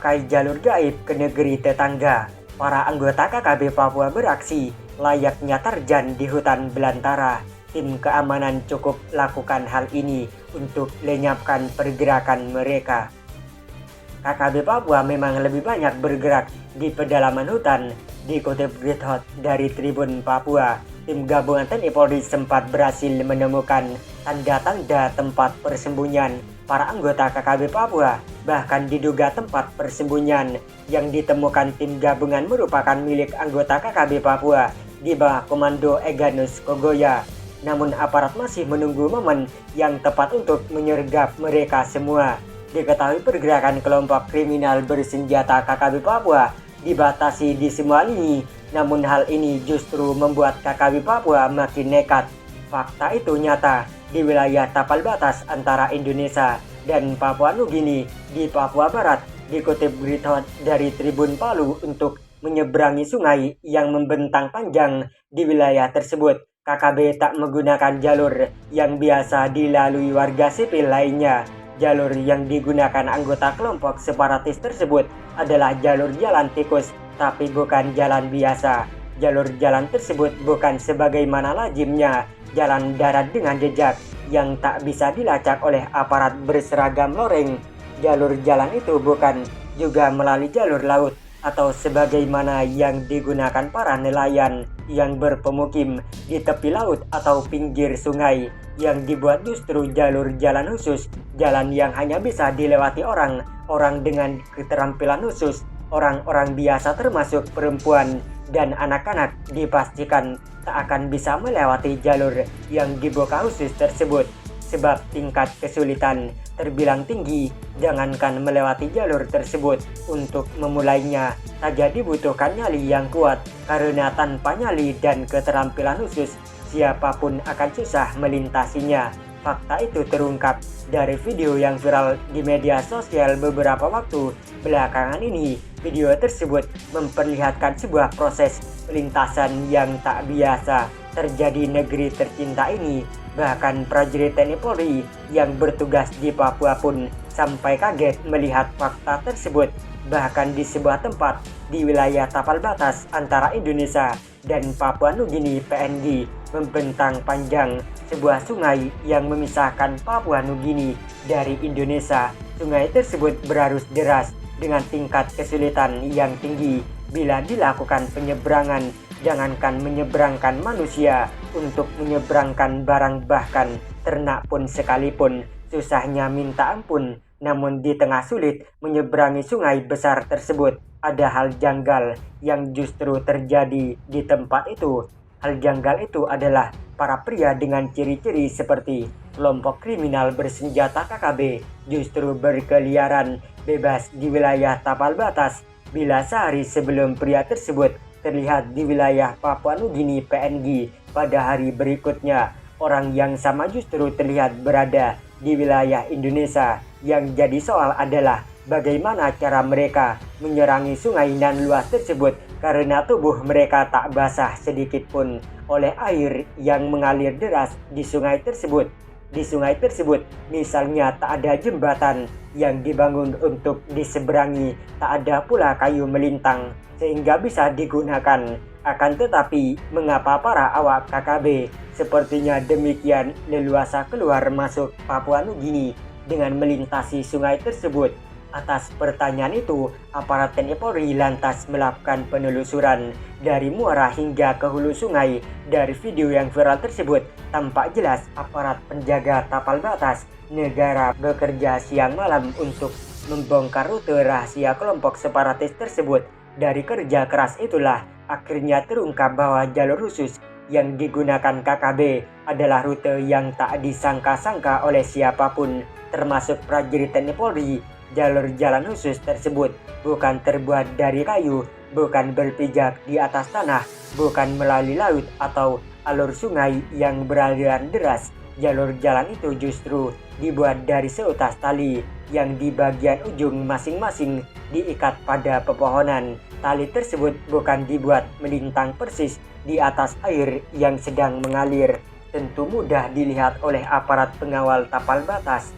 memakai jalur gaib ke negeri tetangga. Para anggota KKB Papua beraksi layaknya Tarjan di hutan belantara. Tim keamanan cukup lakukan hal ini untuk lenyapkan pergerakan mereka. KKB Papua memang lebih banyak bergerak di pedalaman hutan. Dikutip Great dari Tribun Papua, tim gabungan TNI Polri sempat berhasil menemukan tanda-tanda tempat persembunyian para anggota KKB Papua. Bahkan diduga tempat persembunyian yang ditemukan tim gabungan merupakan milik anggota KKB Papua di bawah komando Eganus Kogoya. Namun aparat masih menunggu momen yang tepat untuk menyergap mereka semua. Diketahui pergerakan kelompok kriminal bersenjata KKB Papua dibatasi di semua lini, namun hal ini justru membuat KKB Papua makin nekat. Fakta itu nyata di wilayah tapal batas antara Indonesia dan Papua Nugini di Papua Barat. Dikutip berita dari Tribun Palu, untuk menyeberangi sungai yang membentang panjang di wilayah tersebut, KKB tak menggunakan jalur yang biasa dilalui warga sipil lainnya. Jalur yang digunakan anggota kelompok separatis tersebut adalah jalur jalan tikus, tapi bukan jalan biasa. Jalur jalan tersebut bukan sebagaimana lazimnya jalan darat dengan jejak yang tak bisa dilacak oleh aparat berseragam loreng. Jalur jalan itu bukan juga melalui jalur laut atau sebagaimana yang digunakan para nelayan yang berpemukim di tepi laut atau pinggir sungai. Yang dibuat justru jalur jalan khusus, jalan yang hanya bisa dilewati orang-orang dengan keterampilan khusus. Orang-orang biasa termasuk perempuan dan anak-anak dipastikan tak akan bisa melewati jalur yang dibuka khusus tersebut, sebab tingkat kesulitan terbilang tinggi. Jangankan melewati jalur tersebut, untuk memulainya saja dibutuhkan nyali yang kuat, karena tanpa nyali dan keterampilan khusus siapapun akan susah melintasinya. Fakta itu terungkap dari video yang viral di media sosial beberapa waktu belakangan ini. Video tersebut memperlihatkan sebuah proses pelintasan yang tak biasa terjadi negeri tercinta ini. Bahkan prajurit TNI Polri yang bertugas di Papua pun sampai kaget melihat fakta tersebut. Bahkan di sebuah tempat di wilayah tapal batas antara Indonesia dan Papua Nugini PNG, membentang panjang sebuah sungai yang memisahkan Papua Nugini dari Indonesia. Sungai tersebut berarus deras dengan tingkat kesulitan yang tinggi bila dilakukan penyeberangan. Jangankan menyeberangkan manusia, untuk menyeberangkan barang bahkan ternak pun sekalipun susahnya minta ampun. Namun di tengah sulit menyeberangi sungai besar tersebut, ada hal janggal yang justru terjadi di tempat itu. Hal janggal itu adalah para pria dengan ciri-ciri seperti kelompok kriminal bersenjata KKB justru berkeliaran bebas di wilayah tapal batas. Bila sehari sebelum pria tersebut terlihat di wilayah Papua Nugini PNG, pada hari berikutnya orang yang sama justru terlihat berada di wilayah Indonesia. Yang jadi soal adalah bagaimana cara mereka menyerangi sungai nan luas tersebut, karena tubuh mereka tak basah sedikit pun oleh air yang mengalir deras di sungai tersebut. Di sungai tersebut misalnya tak ada jembatan yang dibangun untuk diseberangi, tak ada pula kayu melintang sehingga bisa digunakan. Akan tetapi mengapa para awak KKB sepertinya demikian leluasa keluar masuk Papua Nugini dengan melintasi sungai tersebut? Atas pertanyaan itu, aparat TNI Polri lantas melakukan penelusuran dari muara hingga ke hulu sungai. Dari video yang viral tersebut, tampak jelas aparat penjaga tapal batas negara bekerja siang malam untuk membongkar rute rahasia kelompok separatis tersebut. Dari kerja keras itulah akhirnya terungkap bahwa jalur khusus yang digunakan KKB adalah rute yang tak disangka-sangka oleh siapapun, termasuk prajurit TNI Polri. Jalur jalan khusus tersebut bukan terbuat dari kayu, bukan berpijak di atas tanah, bukan melalui laut atau alur sungai yang beraliran deras. Jalur jalan itu justru dibuat dari seutas tali yang di bagian ujung masing-masing diikat pada pepohonan. Tali tersebut bukan dibuat melintang persis di atas air yang sedang mengalir. Tentu mudah dilihat oleh aparat pengawal tapal batas.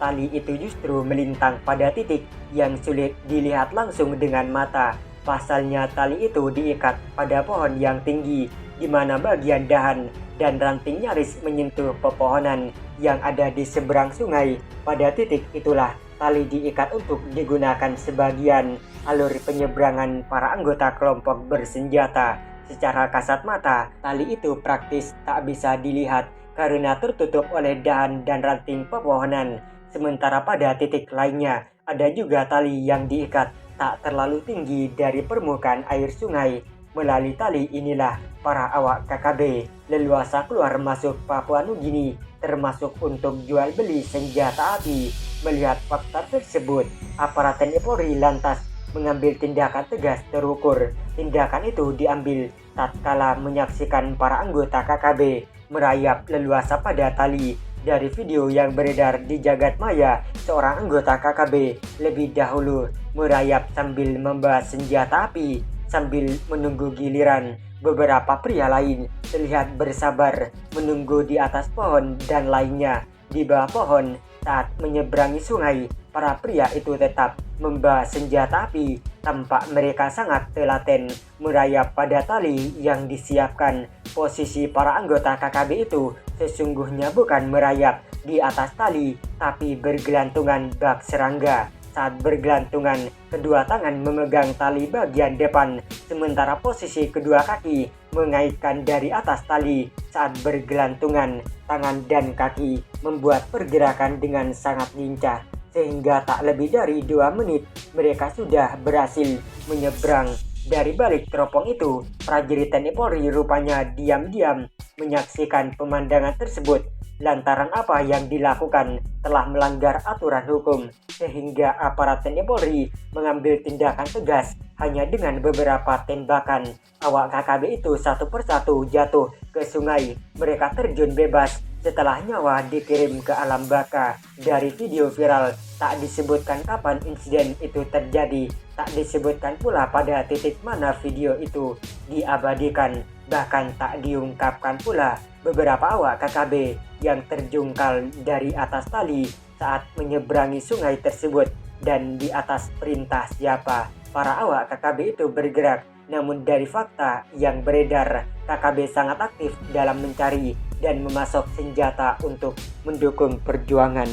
tali itu justru melintang pada titik yang sulit dilihat langsung dengan mata. Pasalnya tali itu diikat pada pohon yang tinggi, di mana bagian dahan dan ranting nyaris menyentuh pepohonan yang ada di seberang sungai. Pada titik itulah tali diikat untuk digunakan sebagian alur penyeberangan para anggota kelompok bersenjata. Secara kasat mata, tali itu praktis tak bisa dilihat karena tertutup oleh dahan dan ranting pepohonan. Sementara pada titik lainnya, ada juga tali yang diikat tak terlalu tinggi dari permukaan air sungai. Melalui tali inilah para awak KKB leluasa keluar masuk Papua Nugini, termasuk untuk jual beli senjata api. Melihat fakta tersebut, aparat TNI Polri lantas mengambil tindakan tegas terukur. Tindakan itu diambil tatkala menyaksikan para anggota KKB merayap leluasa pada tali. Dari video yang beredar di jagat maya, seorang anggota KKB lebih dahulu merayap sambil membawa senjata api sambil menunggu giliran. Beberapa pria lain terlihat bersabar menunggu di atas pohon dan lainnya di bawah pohon. Saat menyeberangi sungai, para pria itu tetap membawa senjata api. Tampak mereka sangat telaten merayap pada tali yang disiapkan. Posisi para anggota KKB itu sesungguhnya bukan merayap di atas tali, tapi bergelantungan bak serangga. Saat bergelantungan, kedua tangan memegang tali bagian depan, sementara posisi kedua kaki mengaitkan dari atas tali. Saat bergelantungan, tangan dan kaki membuat pergerakan dengan sangat lincah, sehingga tak lebih dari 2 menit mereka sudah berhasil menyeberang. Dari balik teropong itu, prajurit TNI Polri rupanya diam-diam menyaksikan pemandangan tersebut. Lantaran apa yang dilakukan telah melanggar aturan hukum, sehingga aparat TNI Polri mengambil tindakan tegas. Hanya dengan beberapa tembakan, awak KKB itu satu persatu jatuh ke sungai. Mereka terjun bebas setelah nyawa dikirim ke alam baka. Dari video viral, tak disebutkan kapan insiden itu terjadi, tak disebutkan pula pada titik mana video itu diabadikan, bahkan tak diungkapkan pula beberapa awak KKB yang terjungkal dari atas tali saat menyeberangi sungai tersebut dan di atas perintah siapa para awak KKB itu bergerak. Namun dari fakta yang beredar, KKB sangat aktif dalam mencari dan memasok senjata untuk mendukung perjuangan.